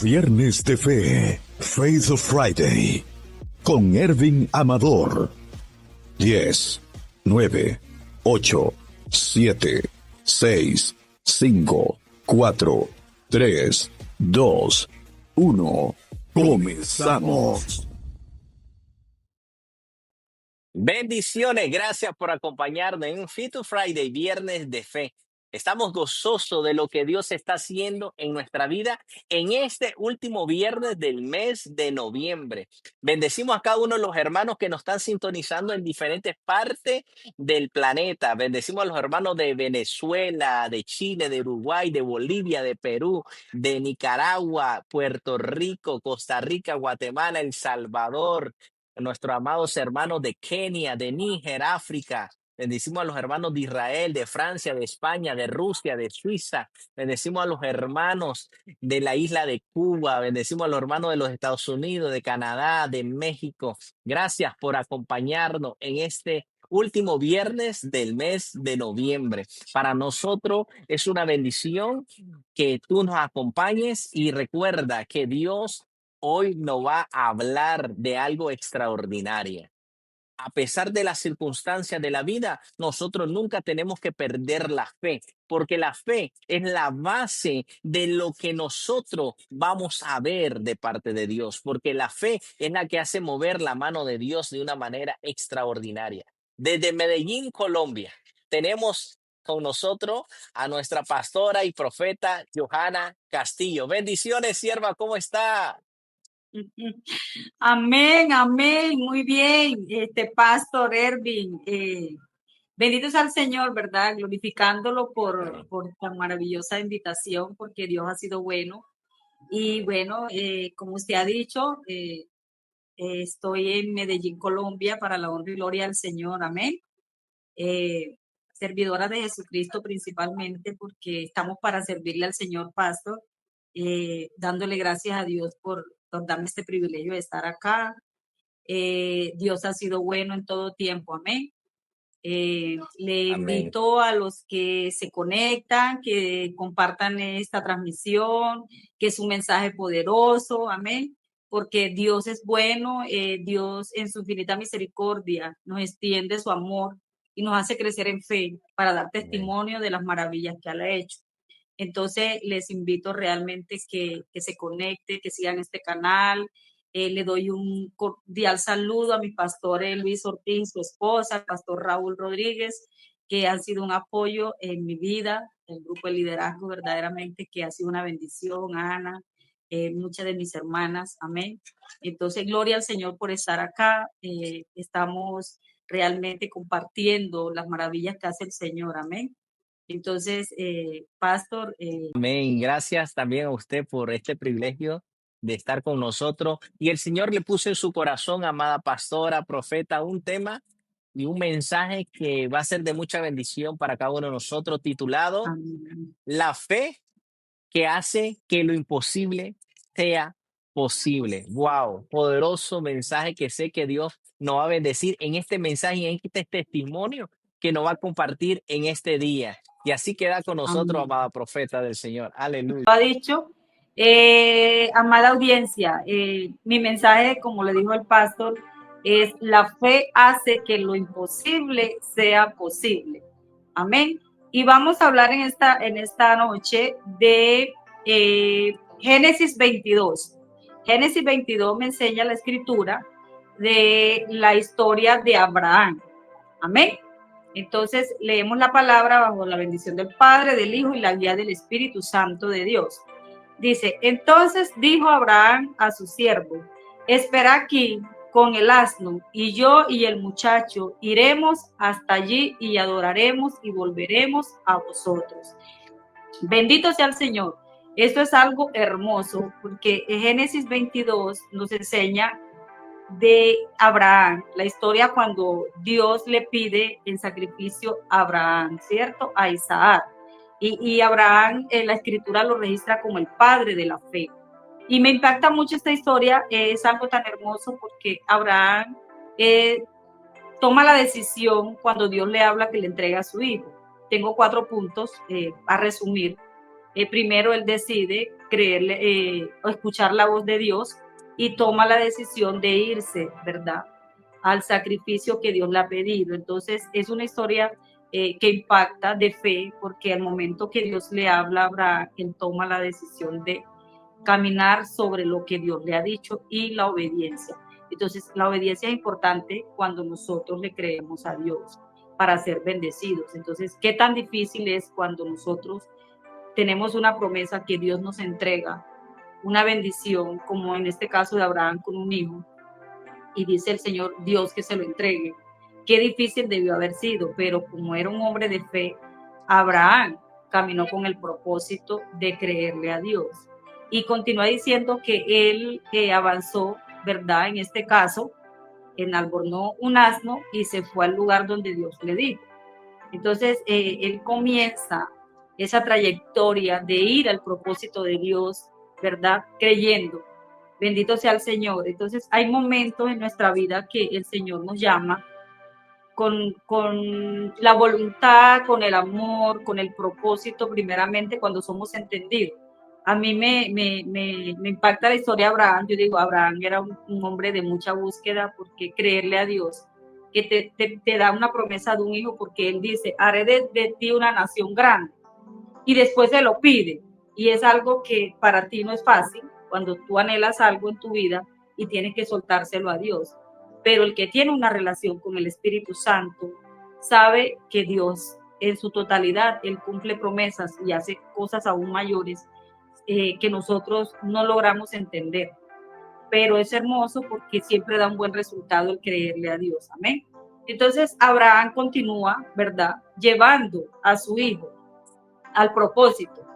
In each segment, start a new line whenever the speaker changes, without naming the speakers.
Viernes de Fe, Faith of Friday, con Ervin Amador. 10, 9, 8, 7, 6, 5, 4, 3, 2, 1. Comenzamos.
Bendiciones, gracias por acompañarnos en un Fit to Friday, Viernes de Fe. Estamos gozosos de lo que Dios está haciendo en nuestra vida en este último viernes del mes de noviembre. Bendecimos a cada uno de los hermanos que nos están sintonizando en diferentes partes del planeta. Bendecimos a los hermanos de Venezuela, de Chile, de Uruguay, de Bolivia, de Perú, de Nicaragua, Puerto Rico, Costa Rica, Guatemala, El Salvador, nuestros amados hermanos de Kenia, de Níger, África. Bendecimos a los hermanos de Israel, de Francia, de España, de Rusia, de Suiza. Bendecimos a los hermanos de la isla de Cuba. Bendecimos a los hermanos de los Estados Unidos, de Canadá, de México. Gracias por acompañarnos en este último viernes del mes de noviembre. Para nosotros es una bendición que tú nos acompañes y recuerda que Dios hoy nos va a hablar de algo extraordinario. A pesar de las circunstancias de la vida, nosotros nunca tenemos que perder la fe, porque la fe es la base de lo que nosotros vamos a ver de parte de Dios, porque la fe es la que hace mover la mano de Dios de una manera extraordinaria. Desde Medellín, Colombia, tenemos con nosotros a nuestra pastora y profeta Johanna Castillo. Bendiciones, sierva, ¿cómo está?
Amén, amén, muy bien, Pastor Ervin, bendito sea el Señor, ¿verdad? Glorificándolo por tan maravillosa invitación, porque Dios ha sido bueno. Y bueno, como usted ha dicho, estoy en Medellín, Colombia, para la honra y gloria del Señor, amén. Servidora de Jesucristo principalmente, porque estamos para servirle al Señor, Pastor, dándole gracias a Dios por darme este privilegio de estar acá. Dios ha sido bueno en todo tiempo, amén. Le invito a los que se conectan, que compartan esta transmisión, que es un mensaje poderoso, amén, porque Dios es bueno, Dios en su infinita misericordia nos extiende su amor y nos hace crecer en fe para dar testimonio de las maravillas que Él ha hecho. Entonces, les invito realmente que se conecten, que sigan este canal. Le doy un cordial saludo a mi pastor Luis Ortiz, su esposa, al pastor Raúl Rodríguez, que han sido un apoyo en mi vida, el grupo de liderazgo verdaderamente que ha sido una bendición, Ana, muchas de mis hermanas, amén. Entonces, gloria al Señor por estar acá. Estamos realmente compartiendo las maravillas que hace el Señor, amén. Entonces, Pastor.
Amén. Gracias también a usted por este privilegio de estar con nosotros. Y el Señor le puso en su corazón, amada pastora, profeta, un tema y un mensaje que va a ser de mucha bendición para cada uno de nosotros, titulado
Amén.
La fe que hace que lo imposible sea posible. Wow, poderoso mensaje que sé que Dios nos va a bendecir en este mensaje y en este testimonio que nos va a compartir en este día. Y así queda con nosotros,
Amén.
amada profeta del Señor. Aleluya.
Lo ha dicho, amada audiencia, mi mensaje, como le dijo el pastor, es: la fe hace que lo imposible sea posible. Amén. Y vamos a hablar en esta noche de Génesis 22. Génesis 22 me enseña la escritura de la historia de Abraham. Amén. Entonces leemos la palabra bajo la bendición del Padre, del Hijo y la guía del Espíritu Santo de Dios. Dice: entonces dijo Abraham a su siervo: espera aquí con el asno, y yo y el muchacho iremos hasta allí y adoraremos y volveremos a vosotros. Bendito sea el Señor. Esto es algo hermoso, porque en Génesis 22 nos enseña de Abraham, la historia cuando Dios le pide en sacrificio a Abraham, ¿cierto? A Isaac. Y Abraham en la escritura lo registra como el padre de la fe. Y me impacta mucho esta historia, es algo tan hermoso porque Abraham toma la decisión cuando Dios le habla que le entrega a su hijo. Tengo 4 puntos a resumir. Primero, él decide creerle o escuchar la voz de Dios y toma la decisión de irse, ¿verdad?, al sacrificio que Dios le ha pedido. Entonces, es una historia que impacta de fe, porque al momento que Dios le habla a Abraham, él toma la decisión de caminar sobre lo que Dios le ha dicho y la obediencia. Entonces, la obediencia es importante cuando nosotros le creemos a Dios para ser bendecidos. Entonces, ¿qué tan difícil es cuando nosotros tenemos una promesa que Dios nos entrega, una bendición, como en este caso de Abraham con un hijo, y dice el Señor Dios que se lo entregue? Qué difícil debió haber sido, pero como era un hombre de fe, Abraham caminó con el propósito de creerle a Dios. Y continúa diciendo que él avanzó, ¿verdad? En este caso, enalbornó un asno y se fue al lugar donde Dios le dijo. Entonces, él comienza esa trayectoria de ir al propósito de Dios, ¿verdad? Creyendo. Bendito sea el Señor. Entonces, hay momentos en nuestra vida que el Señor nos llama con la voluntad, con el amor, con el propósito, primeramente cuando somos entendidos. A mí me impacta la historia de Abraham. Yo digo, Abraham era un hombre de mucha búsqueda, porque creerle a Dios, que te da una promesa de un hijo, porque él dice, haré de ti una nación grande, y después se lo pide. Y es algo que para ti no es fácil, cuando tú anhelas algo en tu vida y tienes que soltárselo a Dios. Pero el que tiene una relación con el Espíritu Santo sabe que Dios en su totalidad, Él cumple promesas y hace cosas aún mayores que nosotros no logramos entender. Pero es hermoso porque siempre da un buen resultado el creerle a Dios. Amén. Entonces Abraham continúa, ¿verdad?, llevando a su hijo al propósito,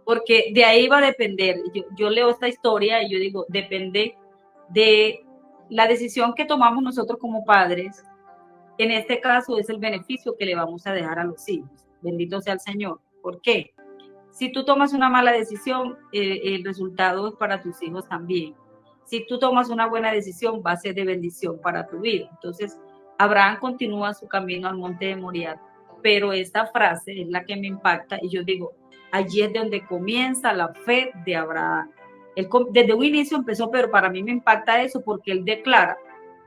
porque de ahí va a depender. Yo leo esta historia y yo digo, depende de la decisión que tomamos nosotros como padres. En este caso es el beneficio que le vamos a dejar a los hijos. Bendito sea el Señor. ¿Por qué? Si tú tomas una mala decisión, el resultado es para tus hijos también. Si tú tomas una buena decisión, va a ser de bendición para tu vida. Entonces, Abraham continúa su camino al monte de Moriah, pero esta frase es la que me impacta y yo digo, allí es donde comienza la fe de Abraham. Él, desde un inicio empezó, pero para mí me impacta eso porque él declara,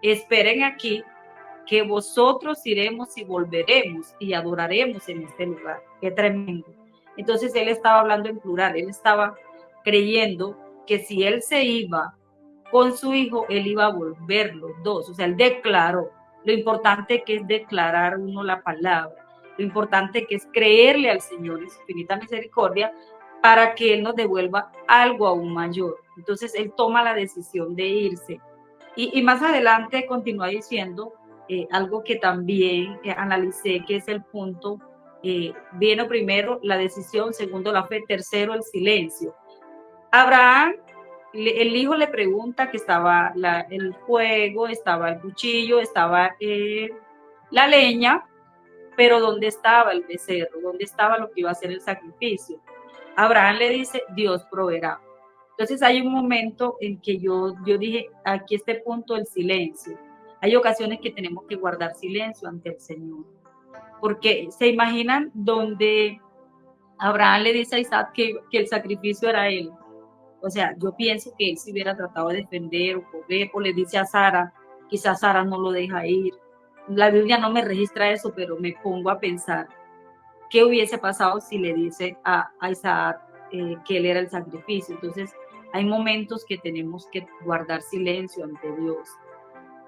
esperen aquí, que vosotros iremos y volveremos y adoraremos en este lugar. Qué tremendo. Entonces él estaba hablando en plural, él estaba creyendo que si él se iba con su hijo, él iba a volver los dos. O sea, él declaró. Lo importante que es declarar uno la palabra, lo importante que es creerle al Señor en su infinita misericordia para que Él nos devuelva algo aún mayor. Entonces él toma la decisión de irse. Y más adelante continúa diciendo algo que también analicé, que es el punto, viene primero la decisión, segundo la fe, tercero el silencio. Abraham, el hijo le pregunta que estaba el fuego, estaba el cuchillo, estaba la leña, pero ¿dónde estaba el becerro? ¿Dónde estaba lo que iba a ser el sacrificio? Abraham le dice, Dios proveerá. Entonces hay un momento en que yo dije, aquí este punto del silencio. Hay ocasiones que tenemos que guardar silencio ante el Señor, porque se imaginan donde Abraham le dice a Isaac que el sacrificio era él. O sea, yo pienso que él se hubiera tratado de defender o correr, o le dice a Sara, quizás Sara no lo deja ir. La Biblia no me registra eso, pero me pongo a pensar, ¿qué hubiese pasado si le dice a Isaac que él era el sacrificio? Entonces, hay momentos que tenemos que guardar silencio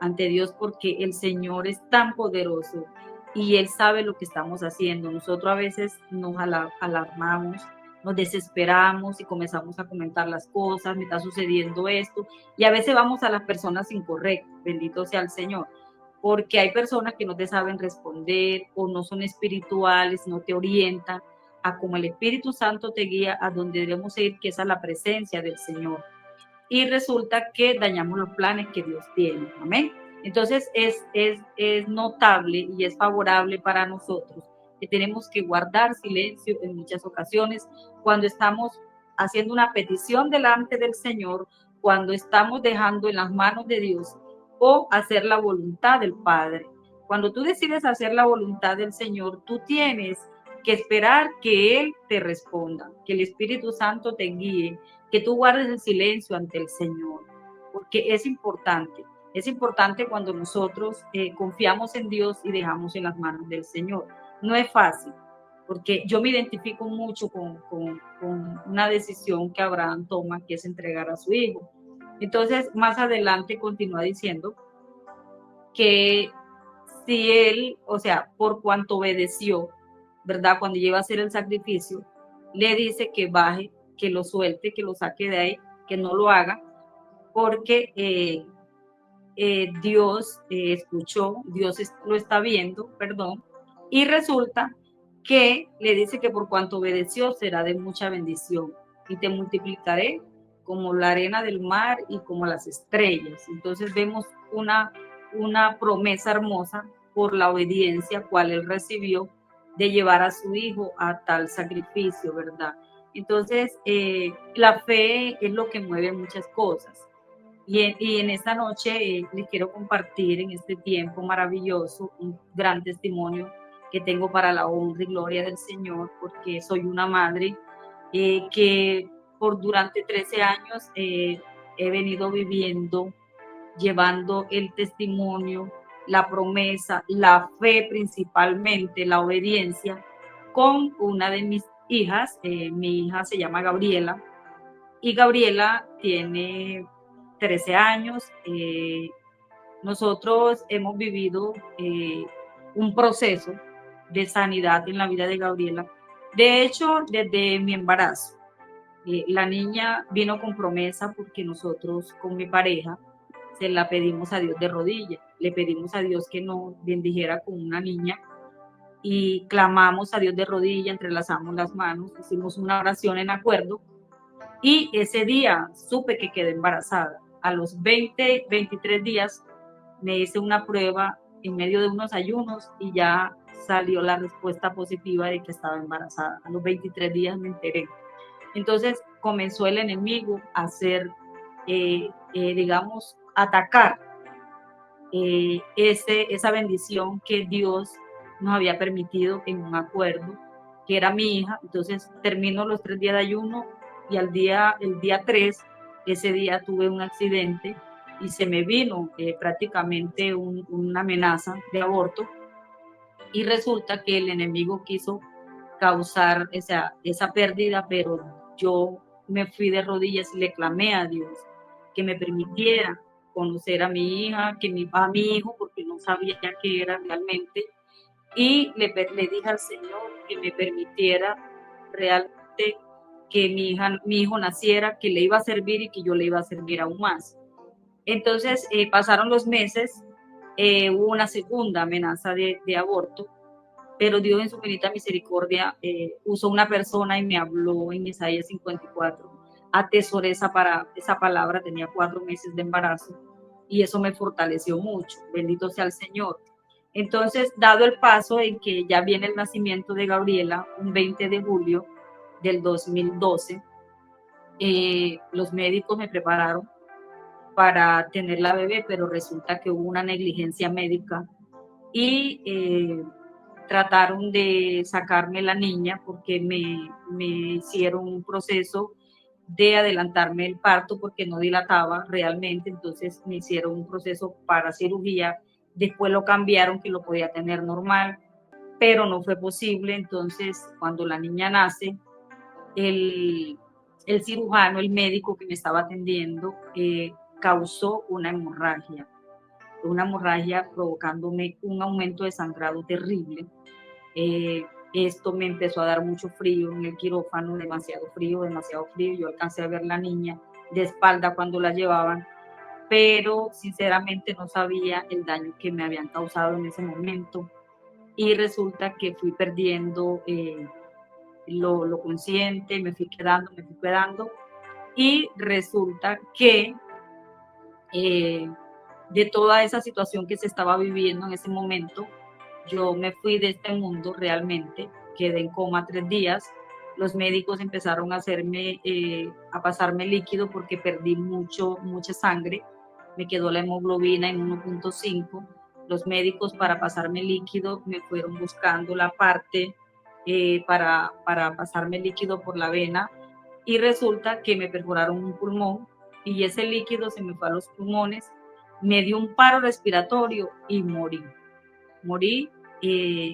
ante Dios, porque el Señor es tan poderoso y Él sabe lo que estamos haciendo. Nosotros a veces nos alarmamos, nos desesperamos y comenzamos a comentar las cosas, me está sucediendo esto, y a veces vamos a las personas incorrectas, bendito sea el Señor, porque hay personas que no te saben responder o no son espirituales, no te orientan a como el Espíritu Santo te guía a donde debemos ir, que es a la presencia del Señor. Y resulta que dañamos los planes que Dios tiene. Amén. Entonces es notable y es favorable para nosotros que tenemos que guardar silencio en muchas ocasiones cuando estamos haciendo una petición delante del Señor, cuando estamos dejando en las manos de Dios o hacer la voluntad del Padre. Cuando tú decides hacer la voluntad del Señor, tú tienes que esperar que Él te responda, que el Espíritu Santo te guíe, que tú guardes el silencio ante el Señor, porque es importante. Es importante cuando nosotros confiamos en Dios y dejamos en las manos del Señor. No es fácil, porque yo me identifico mucho con una decisión que Abraham toma, que es entregar a su hijo. Entonces, más adelante continúa diciendo que si él, o sea, por cuanto obedeció, ¿verdad? Cuando lleva a hacer el sacrificio, le dice que baje, que lo suelte, que lo saque de ahí, que no lo haga, porque Dios escuchó, Dios lo está viendo, perdón, y resulta que le dice que por cuanto obedeció será de mucha bendición y te multiplicaré como la arena del mar y como las estrellas. Entonces vemos una promesa hermosa por la obediencia cual él recibió de llevar a su hijo a tal sacrificio, ¿verdad? Entonces, la fe es lo que mueve muchas cosas. Y en esta noche les quiero compartir en este tiempo maravilloso un gran testimonio que tengo para la honra y gloria del Señor, porque soy una madre que por durante 13 años he venido viviendo, llevando el testimonio, la promesa, la fe principalmente, la obediencia, con una de mis hijas. Mi hija se llama Gabriela y Gabriela tiene 13 años. Nosotros hemos vivido un proceso de sanidad en la vida de Gabriela. De hecho, desde mi embarazo, la niña vino con promesa porque nosotros con mi pareja se la pedimos a Dios de rodillas. Le pedimos a Dios que nos bendijera con una niña y clamamos a Dios de rodillas, entrelazamos las manos, hicimos una oración en acuerdo y ese día supe que quedé embarazada. A los 23 días me hice una prueba en medio de unos ayunos y ya salió la respuesta positiva de que estaba embarazada. A los 23 días me enteré. Entonces comenzó el enemigo a hacer, digamos, atacar esa bendición que Dios nos había permitido en un acuerdo, que era mi hija. Entonces termino los 3 días de ayuno y el día 3, ese día tuve un accidente y se me vino prácticamente una amenaza de aborto y resulta que el enemigo quiso causar esa pérdida, pero yo me fui de rodillas y le clamé a Dios que me permitiera conocer a mi hija, a mi hijo, porque no sabía qué era realmente, y le dije al Señor que me permitiera realmente que mi hijo naciera, que le iba a servir y que yo le iba a servir aún más. Entonces pasaron los meses, hubo una segunda amenaza de aborto, pero Dios en su infinita misericordia usó una persona y me habló en Isaías 54. Atesoré esa palabra, tenía 4 meses de embarazo y eso me fortaleció mucho. Bendito sea el Señor. Entonces, dado el paso en que ya viene el nacimiento de Gabriela, un 20 de julio del 2012, los médicos me prepararon para tener la bebé, pero resulta que hubo una negligencia médica y trataron de sacarme la niña porque me hicieron un proceso de adelantarme el parto porque no dilataba realmente, entonces me hicieron un proceso para cirugía, después lo cambiaron que lo podía tener normal, pero no fue posible. Entonces cuando la niña nace, el cirujano, el médico que me estaba atendiendo, causó una hemorragia provocándome un aumento de sangrado terrible. Esto me empezó a dar mucho frío en el quirófano, demasiado frío. Yo alcancé a ver la niña de espalda cuando la llevaban, pero sinceramente no sabía el daño que me habían causado en ese momento. Y resulta que fui perdiendo lo consciente, me fui quedando. Y resulta que de toda esa situación que se estaba viviendo en ese momento, yo me fui de este mundo realmente, quedé en coma 3 días, los médicos empezaron a pasarme líquido porque perdí mucha sangre, me quedó la hemoglobina en 1.5 Los médicos para pasarme líquido me fueron buscando la parte para pasarme líquido por la vena y resulta que me perforaron un pulmón y ese líquido se me fue a los pulmones, me dio un paro respiratorio y morí. Morí,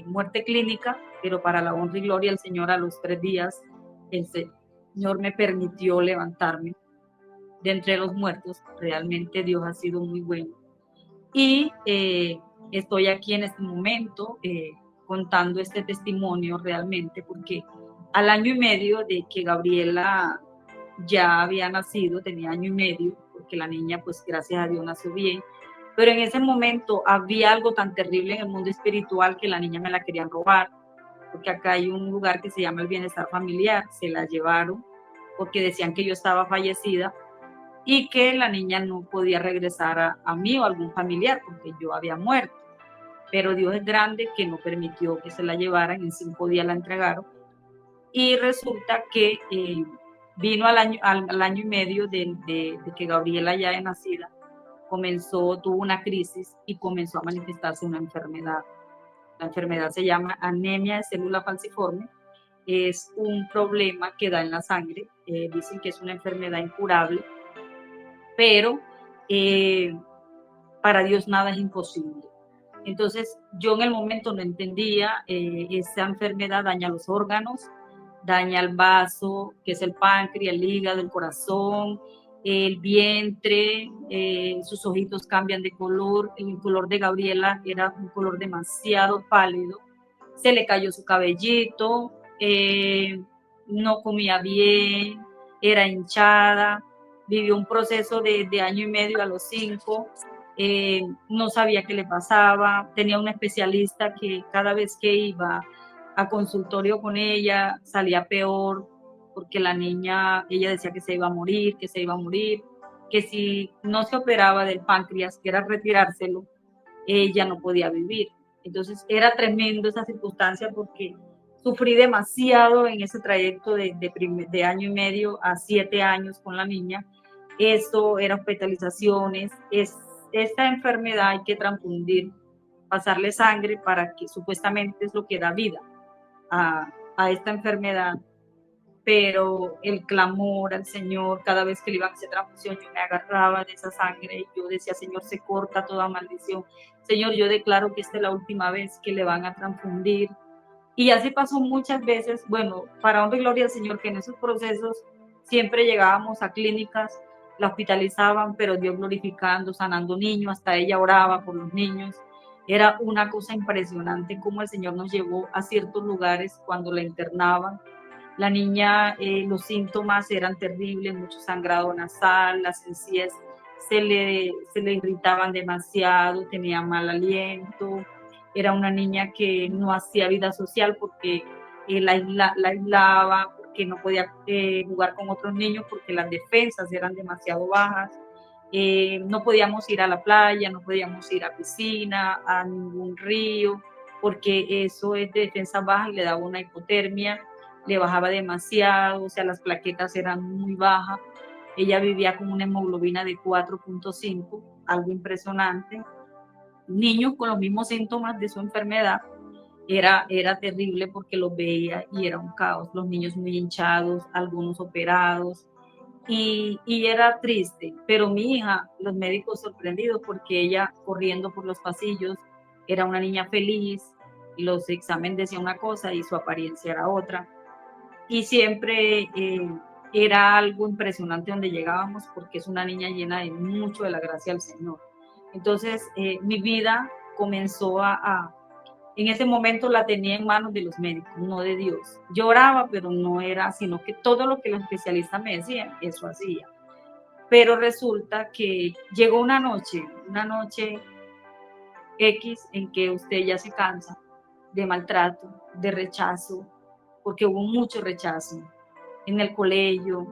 muerte clínica, pero para la honra y gloria del Señor a los 3 días el Señor me permitió levantarme de entre los muertos. Realmente Dios ha sido muy bueno. Y estoy aquí en este momento contando este testimonio realmente porque al año y medio de que Gabriela ya había nacido, tenía año y medio, porque la niña pues gracias a Dios nació bien, pero en ese momento había algo tan terrible en el mundo espiritual que la niña me la querían robar, porque acá hay un lugar que se llama el bienestar familiar, se la llevaron porque decían que yo estaba fallecida y que la niña no podía regresar a mí o a algún familiar porque yo había muerto. Pero Dios es grande que no permitió que se la llevaran, en 5 días la entregaron. Y resulta que vino al año y medio de que Gabriela ya es nacida, tuvo una crisis y comenzó a manifestarse una enfermedad. La enfermedad se llama anemia de célula falciforme. Es un problema que da en la sangre. Dicen que es una enfermedad incurable, pero para Dios nada es imposible. Entonces yo en el momento no entendía, esa enfermedad daña los órganos, daña el vaso, que es el páncreas, el hígado, el corazón, el vientre, sus ojitos cambian de color, el color de Gabriela era un color demasiado pálido, se le cayó su cabellito, no comía bien, era hinchada, vivió un proceso de año y medio a los 5, no sabía qué le pasaba, tenía una especialista que cada vez que iba a consultorio con ella salía peor, porque la niña, ella decía que se iba a morir, que si no se operaba del páncreas, que era retirárselo, ella no podía vivir. Entonces era tremendo esa circunstancia porque sufrí demasiado en ese trayecto de año y medio a 7 años con la niña. Esto era hospitalizaciones, esta enfermedad hay que transfundir, pasarle sangre para que supuestamente es lo que da vida a esta enfermedad, pero el clamor al Señor, cada vez que le iban a hacer transfusión, yo me agarraba de esa sangre y yo decía, Señor, se corta toda maldición. Señor, yo declaro que esta es la última vez que le van a transfundir. Y así pasó muchas veces, bueno, para honra y gloria al Señor, que en esos procesos siempre llegábamos a clínicas, la hospitalizaban, pero Dios glorificando, sanando niños, hasta ella oraba por los niños. Era una cosa impresionante cómo el Señor nos llevó a ciertos lugares cuando la internaban. La niña, los síntomas eran terribles, mucho sangrado nasal, las encías se le irritaban demasiado, tenía mal aliento, era una niña que no hacía vida social porque la aislaba, porque no podía jugar con otros niños porque las defensas eran demasiado bajas. No podíamos ir a la playa, no podíamos ir a piscina, a ningún río, porque eso es de defensa baja y le daba una hipotermia, le bajaba demasiado, o sea, las plaquetas eran muy bajas. Ella vivía con una hemoglobina de 4.5, algo impresionante. Niños con los mismos síntomas de su enfermedad, era terrible porque los veía y era un caos. Los niños muy hinchados, algunos operados, y era triste, pero mi hija, los médicos sorprendidos porque ella corriendo por los pasillos, era una niña feliz, los exámenes decían una cosa y su apariencia era otra, y siempre era algo impresionante donde llegábamos porque es una niña llena de mucho de la gracia del Señor. Entonces mi vida comenzó en ese momento la tenía en manos de los médicos, no de Dios. Lloraba, pero no era, sino que todo lo que los especialistas me decían, eso hacía. Pero resulta que llegó una noche X en que usted ya se cansa de maltrato, de rechazo, porque hubo mucho rechazo en el colegio,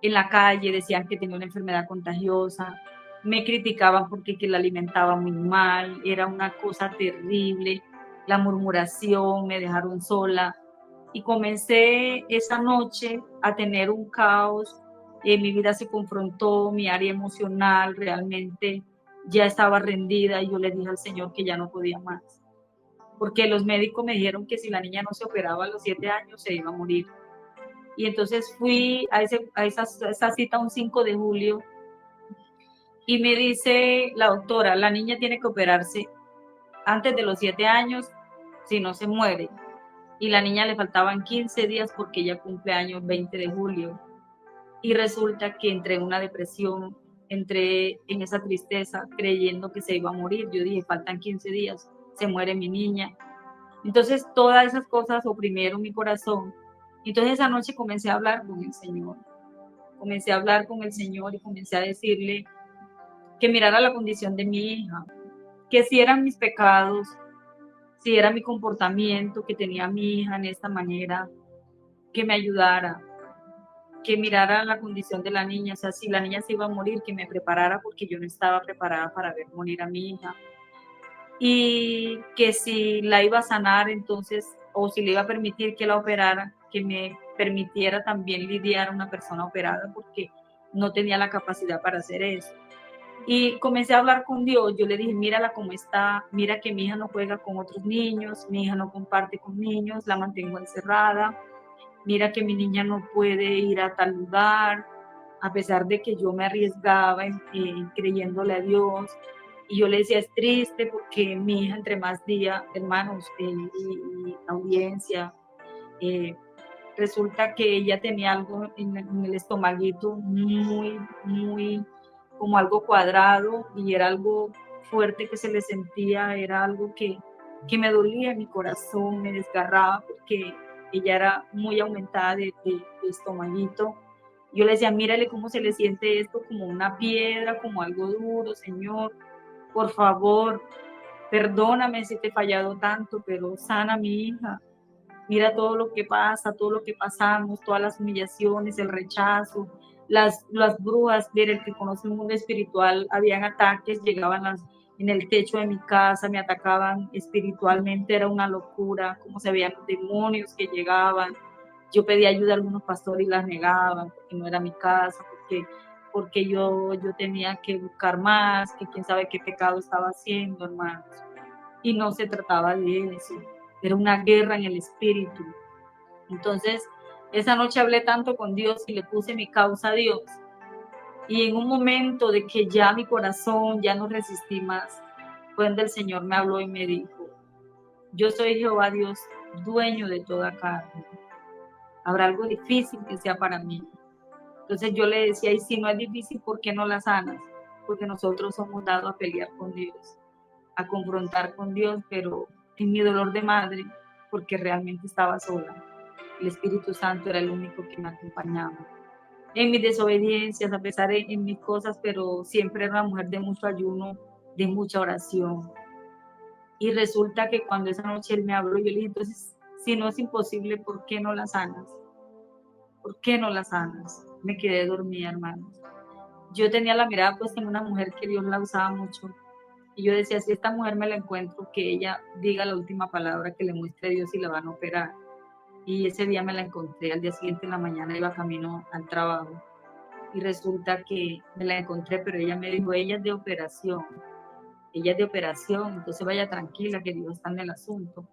en la calle, decían que tenía una enfermedad contagiosa, me criticaban porque que la alimentaba muy mal, era una cosa terrible, la murmuración, me dejaron sola y comencé esa noche a tener un caos, mi vida se confrontó, mi área emocional realmente ya estaba rendida y yo le dije al Señor que ya no podía más, porque los médicos me dijeron que si la niña no se operaba a los 7 años se iba a morir. Y entonces fui a esa cita un 5 de julio y me dice la doctora, la niña tiene que operarse antes de los 7 años, si no se muere. Y la niña le faltaban 15 días porque ella cumple años 20 de julio. Y resulta que entré en una depresión, entré en esa tristeza creyendo que se iba a morir. Yo dije, faltan 15 días, se muere mi niña. Entonces todas esas cosas oprimieron mi corazón. Entonces esa noche comencé a hablar con el Señor. Comencé a hablar con el Señor y comencé a decirle que mirara la condición de mi hija, que si eran mis pecados, si era mi comportamiento que tenía mi hija en esta manera, que me ayudara, que mirara la condición de la niña, o sea, si la niña se iba a morir, que me preparara porque yo no estaba preparada para ver morir a mi hija. Y que si la iba a sanar, entonces, o si le iba a permitir que la operara, que me permitiera también lidiar a una persona operada porque no tenía la capacidad para hacer eso. Y comencé a hablar con Dios, yo le dije, mírala cómo está, mira que mi hija no juega con otros niños, mi hija no comparte con niños, la mantengo encerrada, mira que mi niña no puede ir a tal lugar, a pesar de que yo me arriesgaba creyéndole a Dios. Y yo le decía, es triste porque mi hija entre más días, hermanos, y audiencia, eh, resulta que ella tenía algo en el estomaguito muy, como algo cuadrado y era algo fuerte que se le sentía, era algo que me dolía en mi corazón, me desgarraba porque ella era muy aumentada de estomaguito. Yo le decía, mírale cómo se le siente esto, como una piedra, como algo duro, Señor, por favor, perdóname si te he fallado tanto, pero sana a mi hija. Mira todo lo que pasa, todo lo que pasamos, todas las humillaciones, el rechazo, las brujas, ver el que conoce un mundo espiritual, habían ataques, llegaban en el techo de mi casa, me atacaban espiritualmente, era una locura, como se veían los demonios que llegaban. Yo pedía ayuda a algunos pastores y las negaban, porque no era mi casa, porque yo tenía que buscar más, que quién sabe qué pecado estaba haciendo, hermanos. Y no se trataba de eso, era una guerra en el espíritu. Entonces, esa noche hablé tanto con Dios y le puse mi causa a Dios. Y en un momento de que ya mi corazón ya no resistí más, fue donde el Señor me habló y me dijo, yo soy Jehová Dios, dueño de toda carne. Habrá algo difícil que sea para mí. Entonces yo le decía, y si no es difícil, ¿por qué no la sanas? Porque nosotros somos dados a pelear con Dios, a confrontar con Dios, pero en mi dolor de madre, porque realmente estaba sola. El Espíritu Santo era el único que me acompañaba. En mis desobediencias, a pesar en mis cosas, pero siempre era una mujer de mucho ayuno, de mucha oración. Y resulta que cuando esa noche él me habló, yo le dije, entonces, si no es imposible, ¿por qué no la sanas? ¿Por qué no la sanas? Me quedé dormida, hermanos. Yo tenía la mirada puesta en una mujer que Dios la usaba mucho. Y yo decía, si esta mujer me la encuentro, que ella diga la última palabra que le muestre a Dios y la van a operar. Y ese día me la encontré, al día siguiente en la mañana iba camino al trabajo. Y resulta que me la encontré, pero ella me dijo, ella es de operación, entonces vaya tranquila que Dios está en el asunto.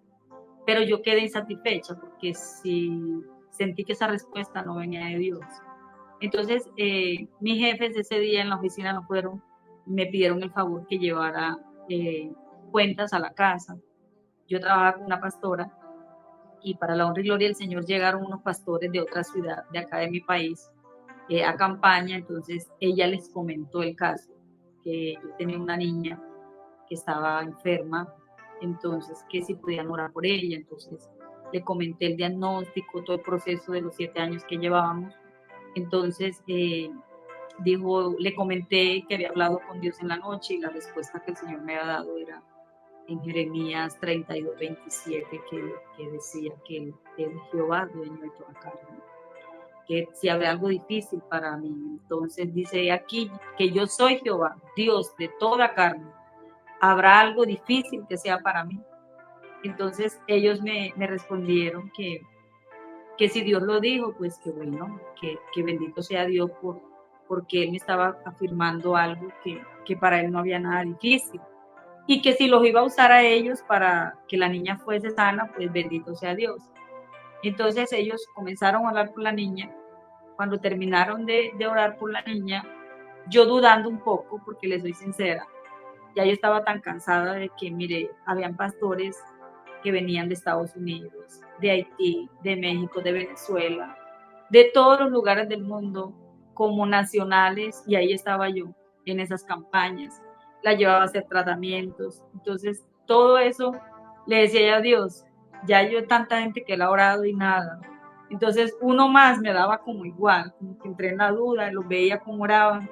Pero yo quedé insatisfecha porque sentí que esa respuesta no venía de Dios. Entonces, mis jefes ese día en la oficina no fueron, me pidieron el favor que llevara cuentas a la casa. Yo trabajaba con una pastora y para la honra y gloria del Señor llegaron unos pastores de otra ciudad, de acá de mi país, a campaña. Entonces ella les comentó el caso, que yo tenía una niña que estaba enferma, entonces que si podían orar por ella. Entonces le comenté el diagnóstico, todo el proceso de los 7 años que llevábamos. Entonces le comenté que había hablado con Dios en la noche y la respuesta que el Señor me había dado era en Jeremías 32:27, que decía que Él es Jehová, dueño de toda carne, que si habrá algo difícil para mí. Entonces dice aquí que yo soy Jehová, Dios de toda carne, habrá algo difícil que sea para mí. Entonces ellos me respondieron que si Dios lo dijo, pues que bueno, que bendito sea Dios porque él me estaba afirmando algo que para él no había nada difícil y que si los iba a usar a ellos para que la niña fuese sana, pues bendito sea Dios. Entonces ellos comenzaron a hablar por la niña. Cuando terminaron de orar por la niña, yo dudando un poco, porque les soy sincera, ya yo estaba tan cansada de que, mire, habían pastores que venían de Estados Unidos, de Haití, de México, de Venezuela, de todos los lugares del mundo, como nacionales, y ahí estaba yo, en esas campañas. La llevaba a hacer tratamientos. Entonces, todo eso le decía yo a Dios, ya yo tanta gente que la ha orado y nada. Entonces, uno más me daba como igual, como que entré en la duda, los veía como oraban,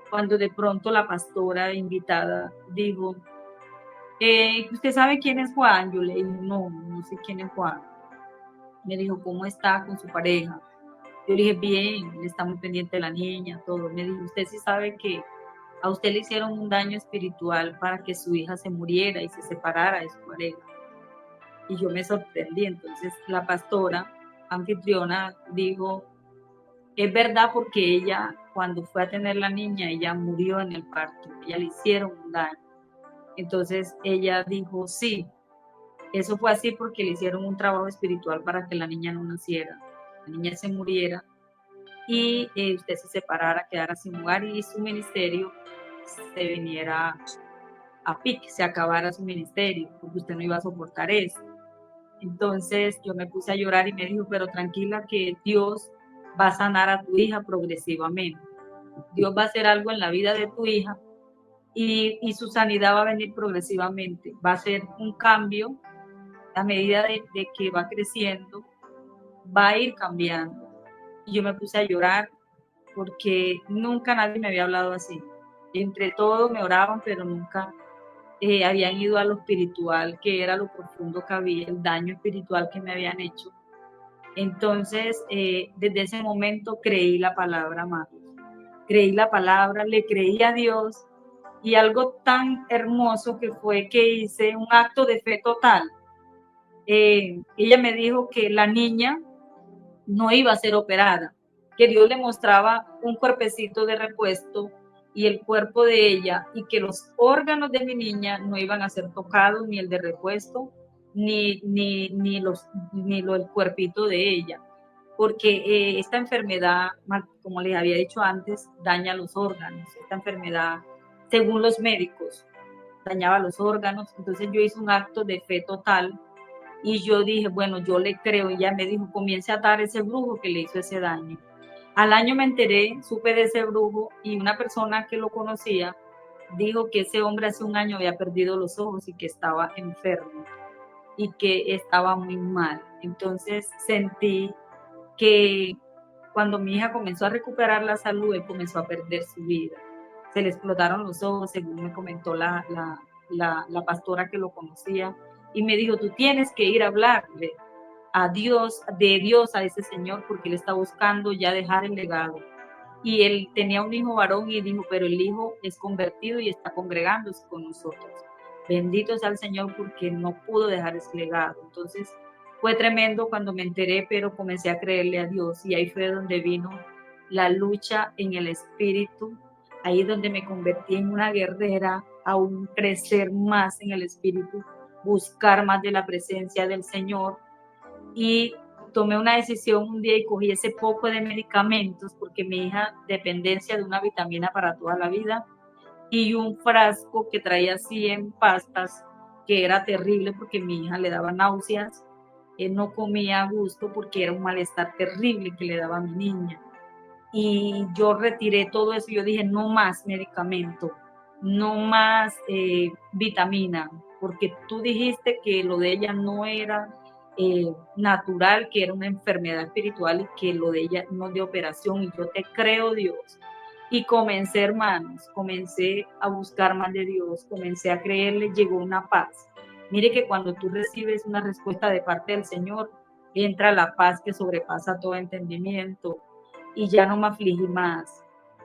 cuando de pronto la pastora invitada dijo, ¿usted sabe quién es Juan? Yo le dije, no, no sé quién es Juan. Me dijo, ¿cómo está con su pareja? Yo le dije, bien, está muy pendiente de la niña, todo. Me dijo, usted sí sabe que a usted le hicieron un daño espiritual para que su hija se muriera y se separara de su pareja. Y yo me sorprendí. Entonces la pastora anfitriona dijo, es verdad porque ella, cuando fue a tener la niña, ella murió en el parto, ella le hicieron un daño. Entonces ella dijo, sí, eso fue así porque le hicieron un trabajo espiritual para que la niña no naciera, la niña se muriera y usted se separara, quedara sin hogar y su ministerio se viniera a pique, se acabara su ministerio, porque usted no iba a soportar eso. Entonces yo me puse a llorar y me dijo, pero tranquila que Dios va a sanar a tu hija progresivamente. Dios va a hacer algo en la vida de tu hija y su sanidad va a venir progresivamente. Va a ser un cambio a medida de que va creciendo, va a ir cambiando. Y yo me puse a llorar porque nunca nadie me había hablado así. Entre todos me oraban, pero nunca habían ido a lo espiritual, que era lo profundo que había, el daño espiritual que me habían hecho. Entonces, desde ese momento creí la palabra, Marcos. Creí la palabra, le creí a Dios y algo tan hermoso que fue que hice un acto de fe total. Ella me dijo que la niña no iba a ser operada, que Dios le mostraba un cuerpecito de repuesto y el cuerpo de ella y que los órganos de mi niña no iban a ser tocados, ni el de repuesto, ni el cuerpito de ella, porque esta enfermedad, como les había dicho antes, daña los órganos. Esta enfermedad, según los médicos, dañaba los órganos. Entonces yo hice un acto de fe total y yo dije, bueno, yo le creo. Y ella me dijo, comience a atar ese brujo que le hizo ese daño. Al año me enteré, supe de ese brujo y una persona que lo conocía dijo que ese hombre hace un año había perdido los ojos y que estaba enfermo y que estaba muy mal. Entonces sentí que cuando mi hija comenzó a recuperar la salud, él comenzó a perder su vida. Se le explotaron los ojos, según me comentó la pastora que lo conocía, y me dijo, tú tienes que ir a hablarle a Dios, de Dios a ese señor, porque él está buscando ya dejar el legado. Y él tenía un hijo varón y dijo, pero el hijo es convertido y está congregándose con nosotros. Bendito sea el Señor porque no pudo dejar ese legado. Entonces fue tremendo cuando me enteré, pero comencé a creerle a Dios y ahí fue donde vino la lucha en el espíritu. Ahí es donde me convertí en una guerrera, aún crecer más en el espíritu, buscar más de la presencia del Señor. Y tomé una decisión un día y cogí ese poco de medicamentos porque mi hija dependencia de una vitamina para toda la vida y un frasco que traía 100 pastas que era terrible porque mi hija le daba náuseas, no comía a gusto porque era un malestar terrible que le daba a mi niña. Y yo retiré todo eso, yo dije no más medicamento, no más vitamina, porque tú dijiste que lo de ella no era natural, que era una enfermedad espiritual y que lo de ella no de operación, y yo te creo, Dios. Y comencé, hermanos, comencé a buscar más de Dios, comencé a creerle, llegó una paz. Mire que cuando tú recibes una respuesta de parte del Señor, entra la paz que sobrepasa todo entendimiento y ya no me afligí más.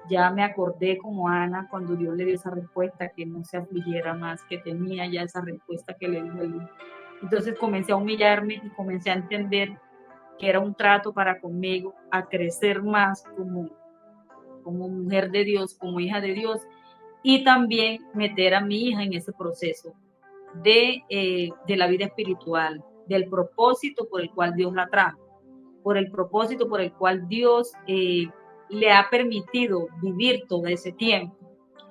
Ya me acordé como Ana cuando Dios le dio esa respuesta, que no se afligiera más, que tenía ya esa respuesta que le dio él. Entonces comencé a humillarme y comencé a entender que era un trato para conmigo, a crecer más como mujer de Dios, como hija de Dios, y también meter a mi hija en ese proceso de la vida espiritual, del propósito por el cual Dios la trajo, por el propósito por el cual Dios le ha permitido vivir todo ese tiempo.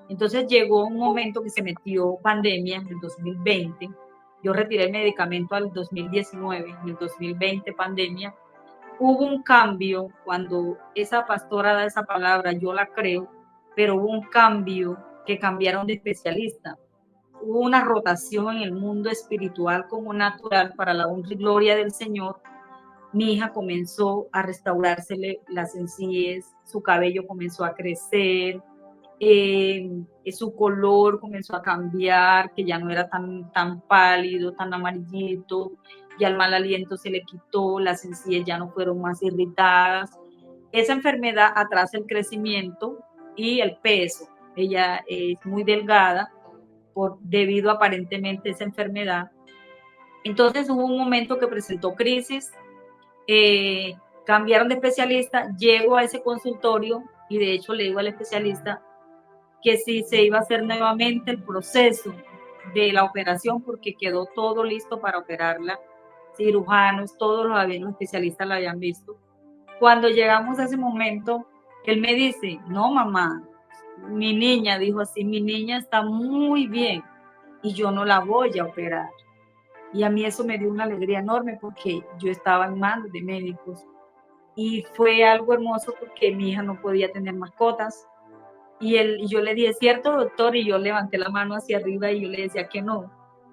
Entonces llegó un momento que se metió pandemia en el 2020. Yo retiré el medicamento al 2019, en el 2020 pandemia. Hubo un cambio cuando esa pastora da esa palabra, yo la creo, pero hubo un cambio que cambiaron de especialista. Hubo una rotación en el mundo espiritual como natural para la honra y gloria del Señor. Mi hija comenzó a restaurársele la sencillez, su cabello comenzó a crecer, su color comenzó a cambiar, que ya no era tan pálido, tan amarillito, ya el mal aliento se le quitó, las sencillez ya no fueron más irritadas. Esa enfermedad atrasa el crecimiento y el peso. Ella es muy delgada debido aparentemente a esa enfermedad. Entonces hubo un momento que presentó crisis, cambiaron de especialista, llego a ese consultorio y de hecho le digo al especialista que si se iba a hacer nuevamente el proceso de la operación porque quedó todo listo para operarla, cirujanos, todos los especialistas la habían visto. Cuando llegamos a ese momento, él me dice, no mamá, mi niña, dijo así, mi niña está muy bien y yo no la voy a operar. Y a mí eso me dio una alegría enorme porque yo estaba en manos de médicos. Y fue algo hermoso porque mi hija no podía tener mascotas. Y yo le dije, ¿cierto, doctor? Y yo levanté la mano hacia arriba y yo le decía que no.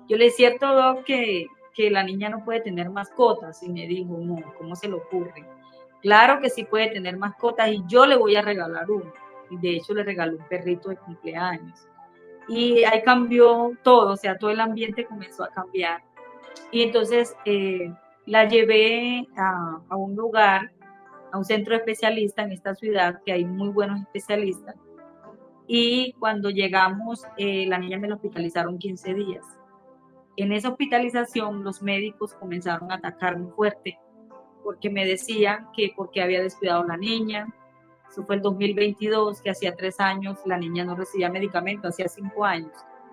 Yo le decía, ¿cierto, doc, que la niña no puede tener mascotas? Y me dijo, no, ¿cómo se le ocurre? Claro que sí puede tener mascotas y yo le voy a regalar uno. Y de hecho le regaló un perrito de cumpleaños. Y ahí cambió todo, o sea, todo el ambiente comenzó a cambiar. Y entonces la llevé a un lugar, a un centro especialista en esta ciudad, que hay muy buenos especialistas. Y cuando llegamos, la niña me la hospitalizaron 15 días. En esa hospitalización, los médicos comenzaron a atacarme fuerte, porque me decían que porque había descuidado a la niña. Eso fue el 2022, que hacía 3 años la niña no recibía medicamento, hacía 5 años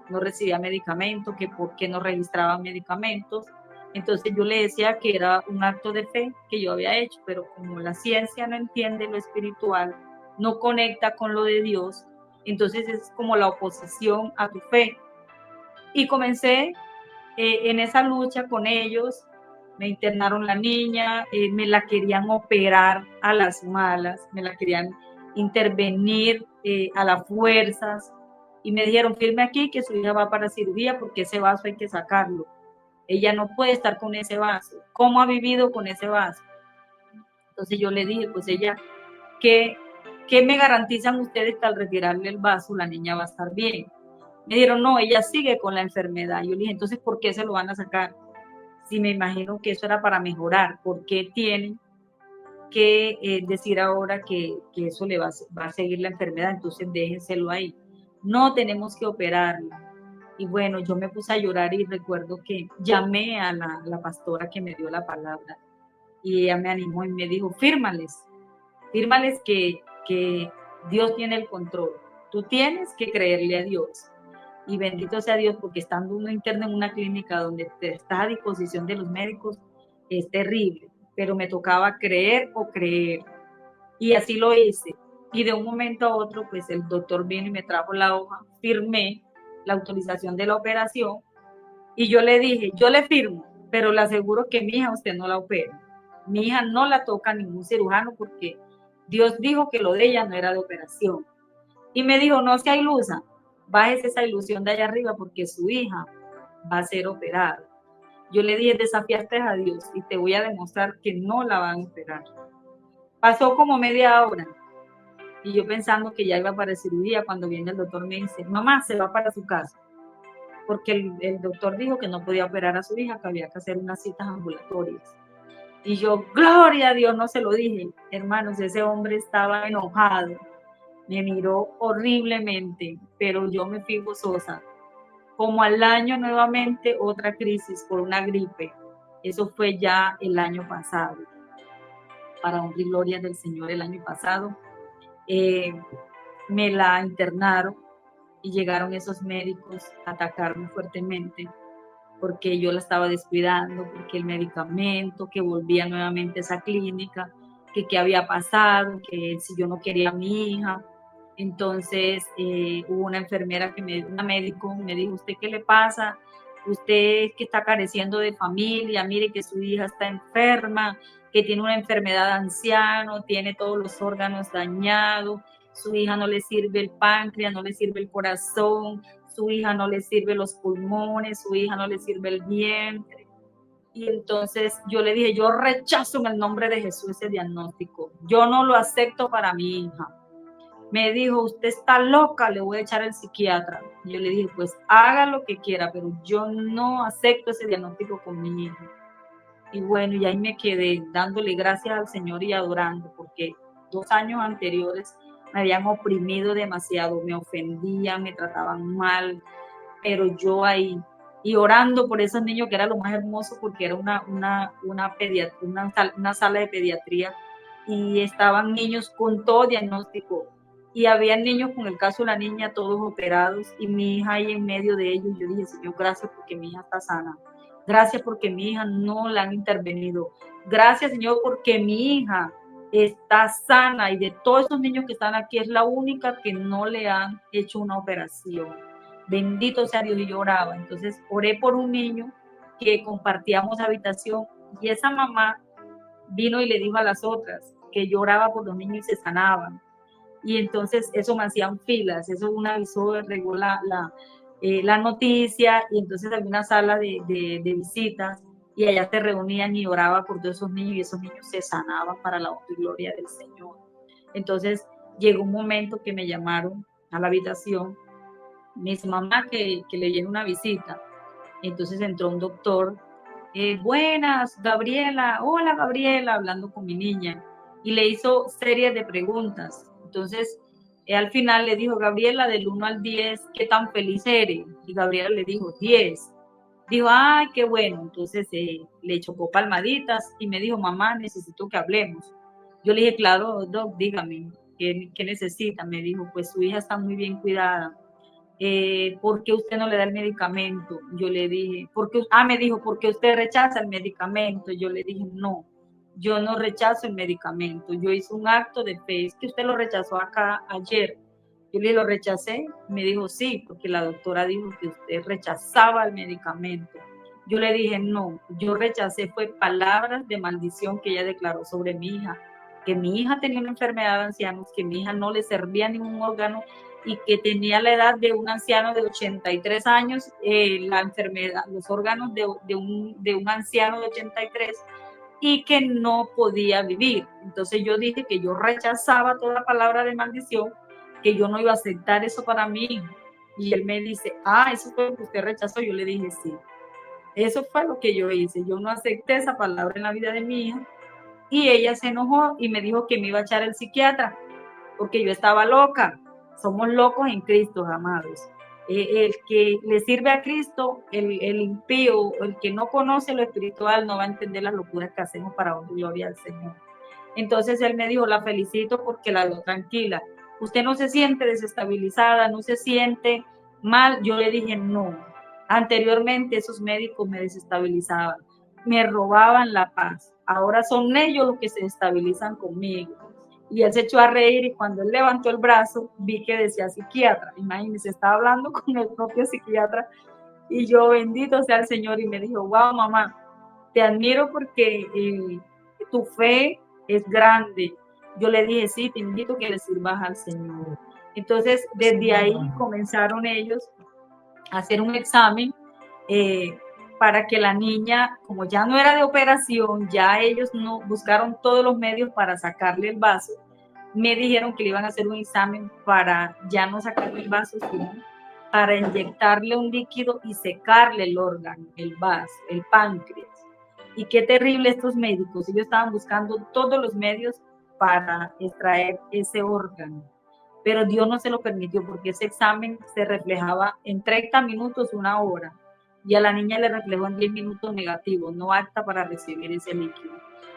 no recibía medicamento, que por qué no registraban medicamentos. Entonces yo le decía que era un acto de fe que yo había hecho, pero como la ciencia no entiende lo espiritual, no conecta con lo de Dios, entonces es como la oposición a tu fe. Y comencé en esa lucha con ellos, me internaron la niña, me la querían operar a las malas, me la querían intervenir a las fuerzas, y me dijeron, firme aquí que su hija va para cirugía porque ese vaso hay que sacarlo. Ella no puede estar con ese vaso. ¿Cómo ha vivido con ese vaso? Entonces yo le dije, pues ella, ¿qué me garantizan ustedes que al retirarle el vaso la niña va a estar bien? Me dijeron, no, ella sigue con la enfermedad. Yo le dije, entonces, ¿por qué se lo van a sacar? Si me imagino que eso era para mejorar, ¿por qué tienen que decir ahora que eso le va a seguir la enfermedad? Entonces déjenselo ahí. No, tenemos que operarla. Y bueno, yo me puse a llorar y recuerdo que llamé a la pastora que me dio la palabra y ella me animó y me dijo, fírmales que Dios tiene el control. Tú tienes que creerle a Dios. Y bendito sea Dios, porque estando uno interno en una clínica donde te estás a disposición de los médicos, es terrible, pero me tocaba creer o creer. Y así lo hice. Y de un momento a otro, pues el doctor vino y me trajo la hoja, firmé la autorización de la operación y yo le dije, yo le firmo, pero le aseguro que mi hija usted no la opera. Mi hija no la toca ningún cirujano porque Dios dijo que lo de ella no era de operación. Y me dijo, no sea ilusa, bájese esa ilusión de allá arriba porque su hija va a ser operada. Yo le dije, desafiaste a Dios y te voy a demostrar que no la van a operar. Pasó como media hora y yo pensando que ya iba para cirugía, cuando viene el doctor me dice, mamá, se va para su casa, porque el doctor dijo que no podía operar a su hija, que había que hacer unas citas ambulatorias. Y yo, gloria a Dios, no se lo dije. Hermanos, ese hombre estaba enojado, me miró horriblemente, pero yo me fui gozosa. Como al año nuevamente otra crisis por una gripe. Eso fue ya el año pasado. Para honrar y gloria del Señor, el año pasado eh, me la internaron y llegaron esos médicos a atacarme fuertemente porque yo la estaba descuidando, porque el medicamento, que volvía nuevamente a esa clínica, que qué había pasado, que si yo no quería a mi hija. Entonces hubo una enfermera, una médico, me dijo, ¿usted qué le pasa? Usted que está careciendo de familia, mire que su hija está enferma, que tiene una enfermedad de anciano, tiene todos los órganos dañados, su hija no le sirve el páncreas, no le sirve el corazón, su hija no le sirve los pulmones, su hija no le sirve el vientre. Y entonces yo le dije, yo rechazo en el nombre de Jesús ese diagnóstico, yo no lo acepto para mi hija. Me dijo, usted está loca, le voy a echar al psiquiatra. Y yo le dije, pues haga lo que quiera, pero yo no acepto ese diagnóstico con mi hija. Y bueno, y ahí me quedé dándole gracias al Señor y adorando, porque 2 años anteriores me habían oprimido demasiado, me ofendían, me trataban mal, pero yo ahí, y orando por esos niños, que era lo más hermoso, porque era una sala de pediatría, y estaban niños con todo diagnóstico, y había niños con el caso de la niña, todos operados, y mi hija ahí en medio de ellos. Yo dije, Señor, gracias porque mi hija está sana, gracias porque mi hija no la han intervenido, gracias, Señor, porque mi hija está sana, y de todos esos niños que están aquí es la única que no le han hecho una operación. Bendito sea Dios. Y yo oraba. Entonces oré por un niño que compartíamos habitación, y esa mamá vino y le dijo a las otras que yo oraba por los niños y se sanaban. Y entonces eso me hacían filas, eso una avisó, regó la noticia, y entonces había una sala de visitas, y allá se reunían y oraba por todos esos niños, y esos niños se sanaban para la honra y gloria del Señor. Entonces llegó un momento que me llamaron a la habitación, me dice, mamá, que le llegue una visita. Entonces entró un doctor, buenas, Gabriela, hola Gabriela, hablando con mi niña, y le hizo series de preguntas. Entonces, al final le dijo, Gabriela, del 1 al 10, ¿qué tan feliz eres? Y Gabriela le dijo, 10. Dijo, ay, qué bueno. Entonces le chocó palmaditas y me dijo, mamá, necesito que hablemos. Yo le dije, claro, doc, dígame, ¿qué necesita? Me dijo, pues su hija está muy bien cuidada. ¿Por qué usted no le da el medicamento? Yo le dije, me dijo, ¿por qué usted rechaza el medicamento? Yo le dije, no, yo no rechazo el medicamento, yo hice un acto de fe. Es que usted lo rechazó acá ayer. Yo le dije, ¿lo rechacé? Me dijo, sí, porque la doctora dijo que usted rechazaba el medicamento. Yo le dije, no, yo rechacé, fue palabras de maldición que ella declaró sobre mi hija, que mi hija tenía una enfermedad de ancianos, que mi hija no le servía ningún órgano, y que tenía la edad de un anciano de 83 años, la enfermedad, los órganos de un anciano de 83, y que no podía vivir. Entonces yo dije que yo rechazaba toda palabra de maldición, que yo no iba a aceptar eso para mí. Y él me dice, eso fue lo que usted rechazó. Yo le dije, sí, eso fue lo que yo hice. Yo no acepté esa palabra en la vida de mi hija, y ella se enojó y me dijo que me iba a echar el psiquiatra, porque yo estaba loca. Somos locos en Cristo, amados. El que le sirve a Cristo, el impío, el que no conoce lo espiritual, no va a entender las locuras que hacemos para honrar gloria al Señor. Entonces él me dijo, la felicito porque la veo tranquila. Usted no se siente desestabilizada, no se siente mal. Yo le dije, no. Anteriormente esos médicos me desestabilizaban, me robaban la paz. Ahora son ellos los que se estabilizan conmigo. Y él se echó a reír, y cuando él levantó el brazo, vi que decía psiquiatra. Imagínense, estaba hablando con el propio psiquiatra, y yo, bendito sea el Señor, y me dijo, wow, mamá, te admiro porque tu fe es grande. Yo le dije, sí, te invito a que le sirvas al Señor. Entonces, desde ahí comenzaron ellos a hacer un examen, para que la niña, como ya no era de operación, ya ellos no buscaron todos los medios para sacarle el vaso. Me dijeron que le iban a hacer un examen para ya no sacarle el vaso, sino para inyectarle un líquido y secarle el órgano, el vaso, el páncreas. Y qué terrible estos médicos, ellos estaban buscando todos los medios para extraer ese órgano, pero Dios no se lo permitió, porque ese examen se reflejaba en 30 minutos, 1 hora, y a la niña le reflejó en 10 minutos negativo, no apta para recibir ese líquido.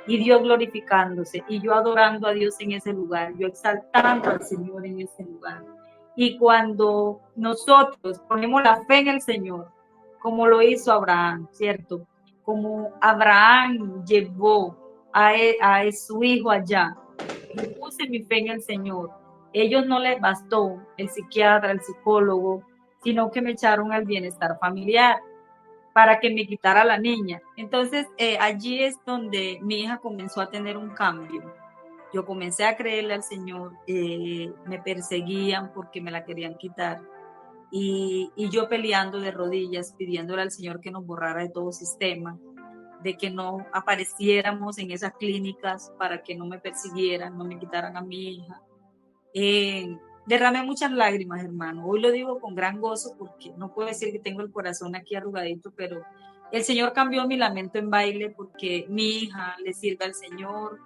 y Dios glorificándose y yo adorando a Dios en ese lugar, yo exaltando al Señor en ese lugar. Y cuando nosotros ponemos la fe en el Señor, como lo hizo Abraham, ¿cierto? Como Abraham llevó a su hijo allá, yo puse mi fe en el Señor. Ellos no les bastó el psiquiatra, el psicólogo, sino que me echaron al bienestar familiar para que me quitara la niña. Entonces, allí es donde mi hija comenzó a tener un cambio. Yo comencé a creerle al Señor, me perseguían porque me la querían quitar. Y yo peleando de rodillas, pidiéndole al Señor que nos borrara de todo sistema, de que no apareciéramos en esas clínicas para que no me persiguieran, no me quitaran a mi hija. Derramé muchas lágrimas, hermano. Hoy lo digo con gran gozo porque no puedo decir que tengo el corazón aquí arrugadito, pero el Señor cambió mi lamento en baile porque mi hija le sirve al Señor,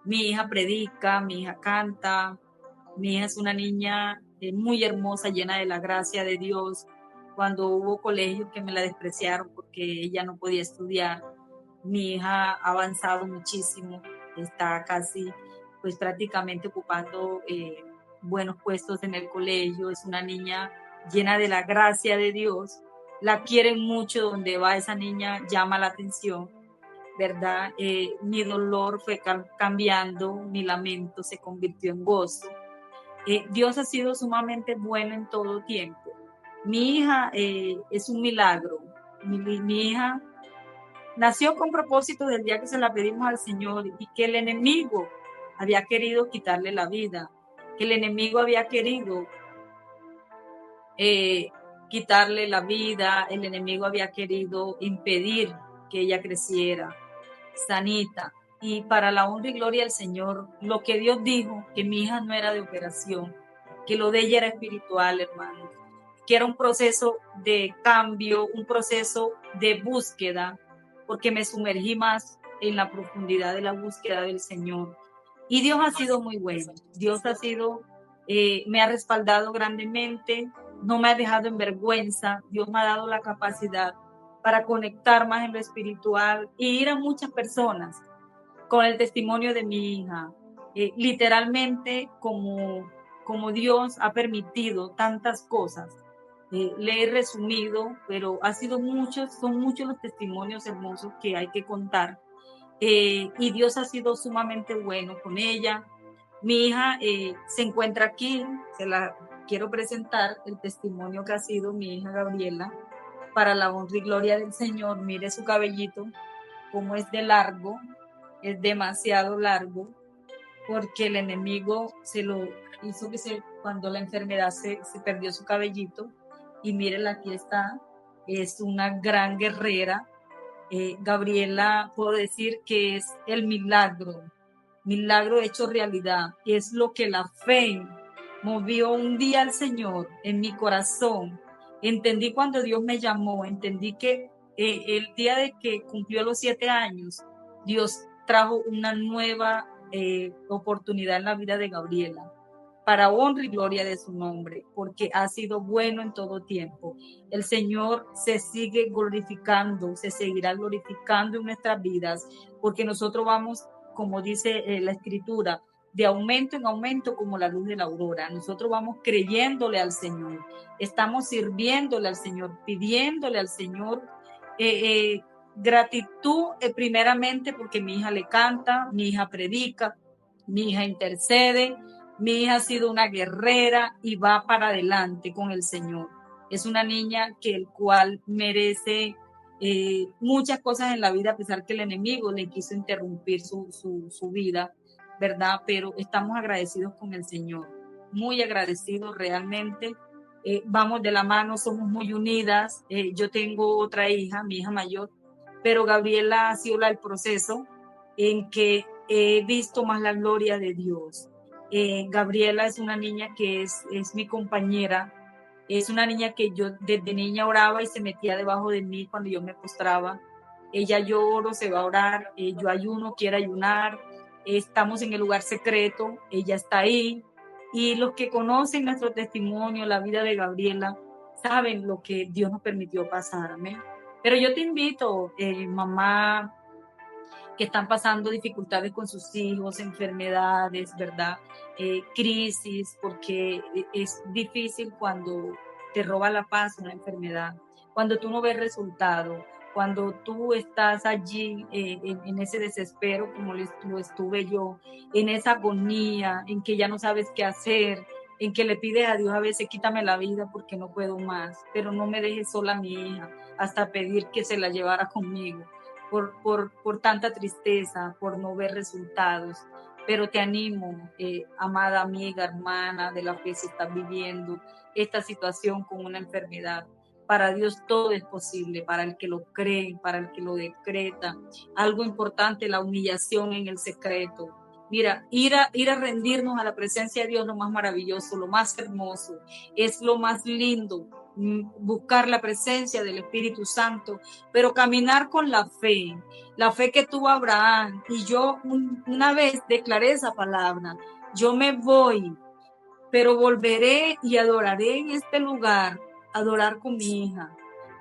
mi hija predica, mi hija canta, mi hija es una niña muy hermosa, llena de la gracia de Dios. Cuando hubo colegios que me la despreciaron porque ella no podía estudiar, mi hija ha avanzado muchísimo, está casi, pues prácticamente ocupando buenos puestos en el colegio, es una niña llena de la gracia de Dios, la quieren mucho, donde va esa niña llama la atención, ¿verdad? Mi dolor fue cambiando, mi lamento se convirtió en gozo. Dios ha sido sumamente bueno en todo tiempo. Mi hija es un milagro, mi hija nació con propósito del día que se la pedimos al Señor y que el enemigo había querido quitarle la vida, que el enemigo había querido quitarle la vida, el enemigo había querido impedir que ella creciera sanita. Y para la honra y gloria del Señor, lo que Dios dijo, que mi hija no era de operación, que lo de ella era espiritual, hermano, que era un proceso de cambio, un proceso de búsqueda, porque me sumergí más en la profundidad de la búsqueda del Señor. Y Dios ha sido muy bueno. Dios ha sido, me ha respaldado grandemente, no me ha dejado en vergüenza. Dios me ha dado la capacidad para conectar más en lo espiritual y ir a muchas personas con el testimonio de mi hija. Literalmente, como Dios ha permitido tantas cosas, le he resumido, pero son muchos los testimonios hermosos que hay que contar. Y Dios ha sido sumamente bueno con ella. Mi hija se encuentra aquí, se la quiero presentar el testimonio que ha sido mi hija Gabriela, para la honra y gloria del Señor. Mire su cabellito, como es de largo, es demasiado largo, porque el enemigo se lo hizo cuando la enfermedad se perdió su cabellito. Y mírenla, aquí está, es una gran guerrera. Gabriela, puedo decir que es el milagro hecho realidad. Es lo que la fe movió un día al Señor en mi corazón. Entendí cuando Dios me llamó, entendí que el día de que cumplió los 7 años, Dios trajo una nueva oportunidad en la vida de Gabriela, para honra y gloria de su nombre, porque ha sido bueno en todo tiempo. El Señor se sigue glorificando, se seguirá glorificando en nuestras vidas, porque nosotros vamos, como dice la Escritura, de aumento en aumento como la luz de la aurora. Nosotros vamos creyéndole al Señor, estamos sirviéndole al Señor, pidiéndole al Señor gratitud primeramente porque mi hija le canta, mi hija predica, mi hija intercede, mi hija ha sido una guerrera y va para adelante con el Señor. Es una niña que el cual merece muchas cosas en la vida, a pesar que el enemigo le quiso interrumpir su vida, ¿verdad? Pero estamos agradecidos con el Señor, muy agradecidos realmente. Vamos de la mano, somos muy unidas. Yo tengo otra hija, mi hija mayor, pero Gabriela ha sido el proceso en que he visto más la gloria de Dios. Gabriela es una niña que es mi compañera, es una niña que yo desde niña oraba y se metía debajo de mí cuando yo me postraba. Ella yo oro, se va a orar, yo ayuno, quiere ayunar, estamos en el lugar secreto, ella está ahí. Y los que conocen nuestro testimonio, la vida de Gabriela, saben lo que Dios nos permitió pasar, amén. Pero yo te invito, mamá, que están pasando dificultades con sus hijos, enfermedades, ¿verdad? Crisis, porque es difícil cuando te roba la paz una enfermedad, cuando tú no ves resultado, cuando tú estás allí en ese desespero, como lo estuve yo, en esa agonía, en que ya no sabes qué hacer, en que le pides a Dios a veces quítame la vida porque no puedo más, pero no me dejes sola a mi hija, hasta pedir que se la llevara conmigo, por tanta tristeza, por no ver resultados. Pero te animo, amada amiga, hermana de la fe, si estás viviendo esta situación con una enfermedad. Para Dios todo es posible, para el que lo cree, para el que lo decreta. Algo importante, la humillación en el secreto. Mira, ir a rendirnos a la presencia de Dios, lo más maravilloso, lo más hermoso, es lo más lindo, buscar la presencia del Espíritu Santo, pero caminar con la fe que tuvo Abraham. Y yo una vez declaré esa palabra, yo me voy, pero volveré y adoraré en este lugar, adorar con mi hija.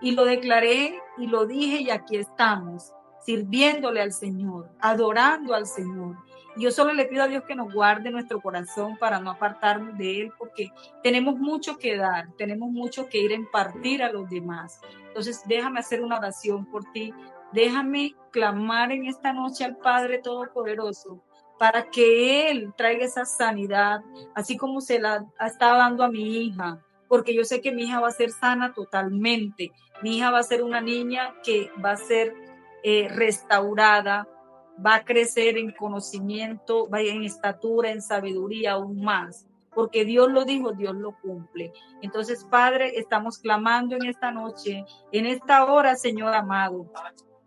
Y lo declaré y lo dije y aquí estamos, sirviéndole al Señor, adorando al Señor. Y yo solo le pido a Dios que nos guarde nuestro corazón para no apartarnos de Él, porque tenemos mucho que dar, tenemos mucho que ir a impartir a los demás. Entonces déjame hacer una oración por ti, déjame clamar en esta noche al Padre Todopoderoso para que Él traiga esa sanidad, así como se la está dando a mi hija, porque yo sé que mi hija va a ser sana totalmente. Mi hija va a ser una niña que va a ser restaurada, va a crecer en conocimiento, va en estatura, en sabiduría aún más, porque Dios lo dijo, Dios lo cumple. Entonces, Padre, estamos clamando en esta noche, en esta hora, Señor amado.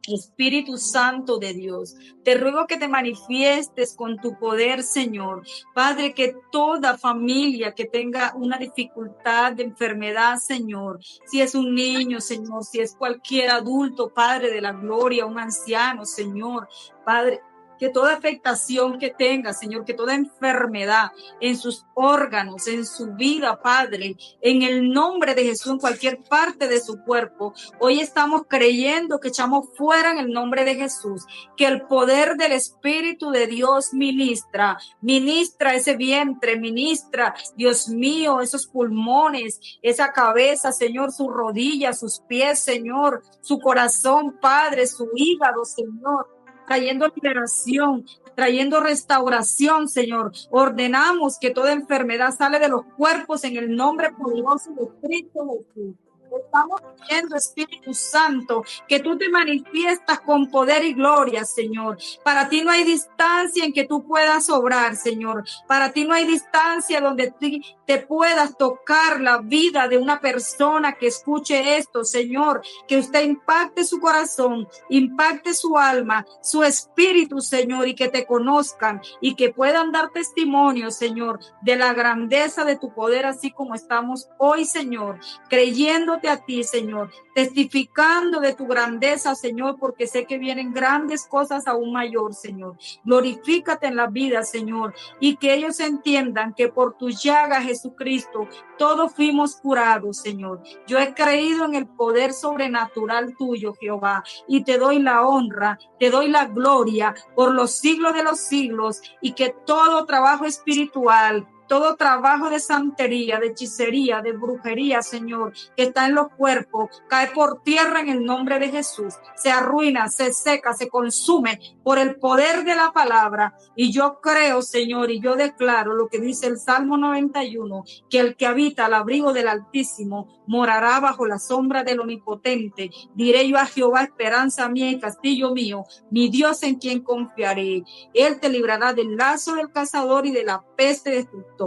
Espíritu Santo de Dios, te ruego que te manifiestes con tu poder, Señor. Padre, que toda familia que tenga una dificultad de enfermedad, Señor, si es un niño, Señor, si es cualquier adulto, Padre de la gloria, un anciano, Señor, Padre, que toda afectación que tenga, Señor, que toda enfermedad en sus órganos, en su vida, Padre, en el nombre de Jesús, en cualquier parte de su cuerpo, hoy estamos creyendo que echamos fuera en el nombre de Jesús, que el poder del Espíritu de Dios ministra ese vientre, ministra, Dios mío, esos pulmones, esa cabeza, Señor, sus rodillas, sus pies, Señor, su corazón, Padre, su hígado, Señor, trayendo liberación, trayendo restauración, Señor. Ordenamos que toda enfermedad sale de los cuerpos en el nombre poderoso de Cristo Jesús. Estamos pidiendo, Espíritu Santo, que tú te manifiestas con poder y gloria, Señor. Para ti no hay distancia en que tú puedas obrar, Señor. Para ti no hay distancia donde te puedas tocar la vida de una persona que escuche esto, Señor. Que usted impacte su corazón, impacte su alma, su espíritu, Señor, y que te conozcan y que puedan dar testimonio, Señor, de la grandeza de tu poder, así como estamos hoy, Señor, creyendo a ti, Señor, testificando de tu grandeza, Señor, porque sé que vienen grandes cosas aún mayor, Señor. Glorifícate en la vida, Señor, y que ellos entiendan que por tu llaga, Jesucristo, todos fuimos curados, Señor. Yo he creído en el poder sobrenatural tuyo, Jehová, y te doy la honra, te doy la gloria por los siglos de los siglos, y que todo trabajo espiritual, todo trabajo de santería, de hechicería, de brujería, Señor, que está en los cuerpos, cae por tierra en el nombre de Jesús. Se arruina, se seca, se consume por el poder de la palabra. Y yo creo, Señor, y yo declaro lo que dice el Salmo 91, que el que habita al abrigo del Altísimo morará bajo la sombra del Omnipotente. Diré yo a Jehová, esperanza mía y castillo mío, mi Dios en quien confiaré. Él te librará del lazo del cazador y de la peste destructora.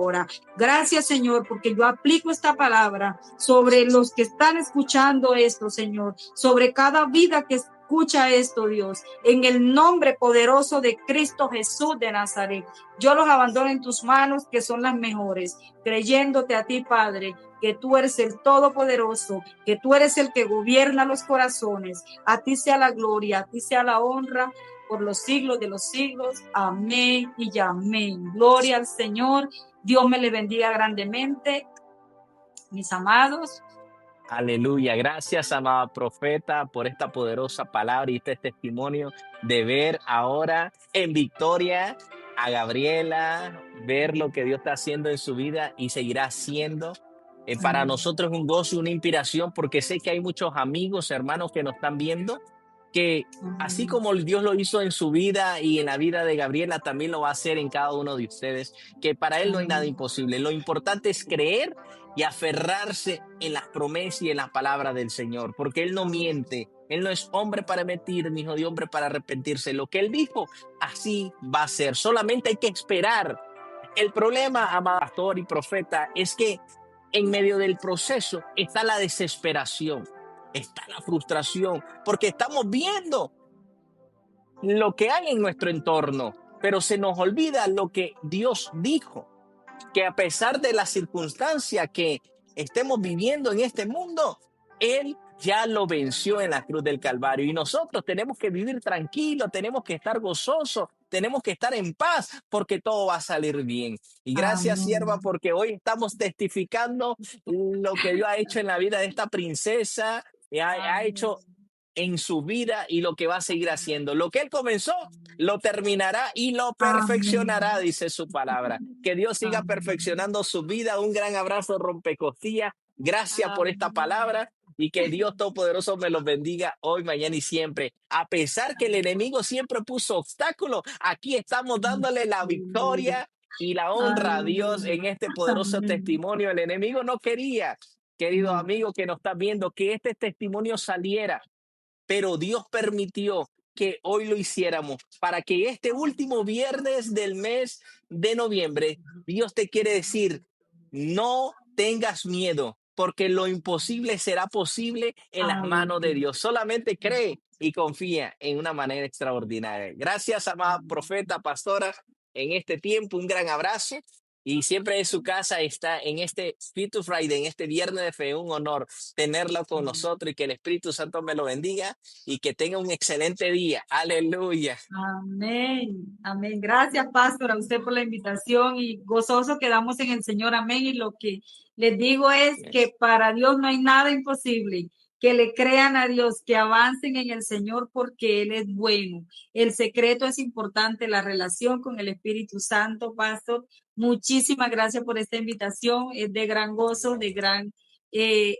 Gracias, Señor, porque yo aplico esta palabra sobre los que están escuchando esto, Señor, sobre cada vida que escucha esto, Dios, en el nombre poderoso de Cristo Jesús de Nazaret. Yo los abandono en tus manos, que son las mejores, creyéndote a ti, Padre, que tú eres el Todopoderoso, que tú eres el que gobierna los corazones. A ti sea la gloria, a ti sea la honra por los siglos de los siglos. Amén y amén. Gloria al Señor. Dios me le bendiga grandemente, mis amados.
Aleluya. Gracias, amada profeta, por esta poderosa palabra y este testimonio de ver ahora en victoria a Gabriela, ver lo que Dios está haciendo en su vida y seguirá haciendo. Para
Amén.
nosotros es un gozo y una inspiración porque sé que hay muchos amigos, hermanos que nos están viendo, que así
Amén.
como Dios lo hizo en su vida y en la vida de Gabriela, también lo va a hacer en cada uno de ustedes, que para Él no hay nada
Amén.
imposible. Lo importante es creer y aferrarse en las promesas y en las palabras del Señor, porque Él no miente. Él no es hombre para mentir, ni hijo de hombre para arrepentirse. Lo que Él dijo, así va a ser. Solamente hay que esperar. El problema, amado pastor y profeta, es que en medio del proceso está la desesperación, está la frustración, porque estamos viendo lo que hay en nuestro entorno, pero se nos olvida lo que Dios dijo, que a pesar de la circunstancia que estemos viviendo en este mundo, Él ya lo venció en la cruz del Calvario y nosotros tenemos que vivir tranquilos, tenemos que estar gozosos, tenemos que estar en paz porque todo va a salir bien. Y gracias, sierva,
Amén.
porque hoy estamos testificando lo que Dios ha hecho en la vida de esta princesa, y ha
Amén.
hecho en su vida y lo que va a seguir haciendo. Lo que Él comenzó, lo terminará y lo perfeccionará,
Amén.
dice su palabra. Que Dios siga
Amén.
perfeccionando su vida. Un gran abrazo, rompecostillas. Gracias por esta
Amén.
palabra y que Dios Todopoderoso me los bendiga hoy, mañana y siempre. A pesar que el enemigo siempre puso obstáculos, aquí estamos dándole la
Aleluya.
victoria y la honra a Dios
Aleluya.
en este poderoso
Amén.
testimonio. El enemigo no quería, querido
No.
amigo que nos está viendo, que este testimonio saliera, pero Dios permitió que hoy lo hiciéramos para que este último viernes del mes de noviembre, Dios te quiere decir, no tengas miedo, porque lo imposible será posible en las manos de
Aleluya.
Dios. Solamente cree y confía en una manera extraordinaria. Gracias, amada profeta, pastora, en este tiempo, un gran abrazo. Y siempre en su casa está en este Fit to Friday, en este viernes de fe, un honor tenerlo con nosotros y que el Espíritu Santo me lo bendiga y que tenga un excelente día. Aleluya.
Amén, amén. Gracias, pastor, a usted por la invitación y gozoso quedamos en el Señor. Amén. Y lo que les digo es que para Dios no hay nada imposible. Que le crean a Dios, que avancen en el Señor porque Él es bueno. El secreto es importante, la relación con el Espíritu Santo, pastor. Muchísimas gracias por esta invitación. Es de gran gozo, de gran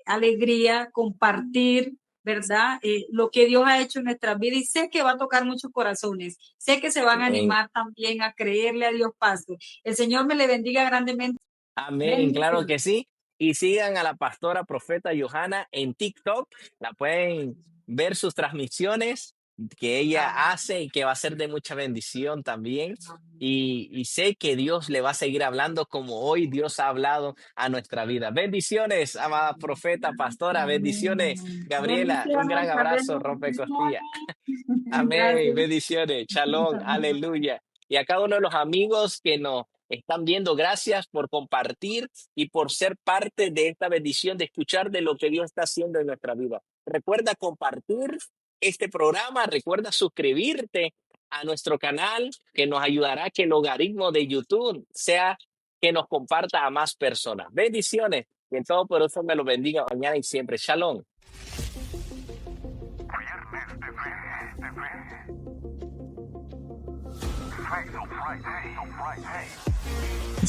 alegría compartir, ¿verdad? Lo que Dios ha hecho en nuestras vidas y sé que va a tocar muchos corazones, sé que se van a
Amén.
animar también a creerle a Dios, pastor. El Señor me le bendiga grandemente.
Amén, claro
Bendiciones.
que sí. Y sigan a la pastora profeta Johanna en TikTok. La pueden ver sus transmisiones que ella hace y que va a ser de mucha bendición también. Y sé que Dios le va a seguir hablando como hoy Dios ha hablado a nuestra vida. Bendiciones, amada profeta, pastora.
Amén,
Bendiciones,
amén.
Gabriela. Un gran
Bendiciones,
abrazo,
Carlos,
rompe costillas.
bendiciones.
Amén,
Gracias.
bendiciones, shalom, aleluya. Y a cada uno de los amigos que nos están viendo, gracias por compartir y por ser parte de esta bendición de escuchar de lo que Dios está haciendo en nuestra vida. Recuerda compartir este programa, recuerda suscribirte a nuestro canal, que nos ayudará a que el logaritmo de YouTube sea que nos comparta a más personas. Bendiciones, y en todo por eso me lo bendiga mañana y siempre. Shalom.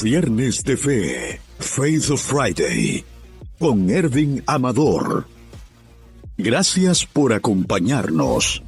Viernes de Fe, Faith of Friday, con Ervin Amador. Gracias por acompañarnos.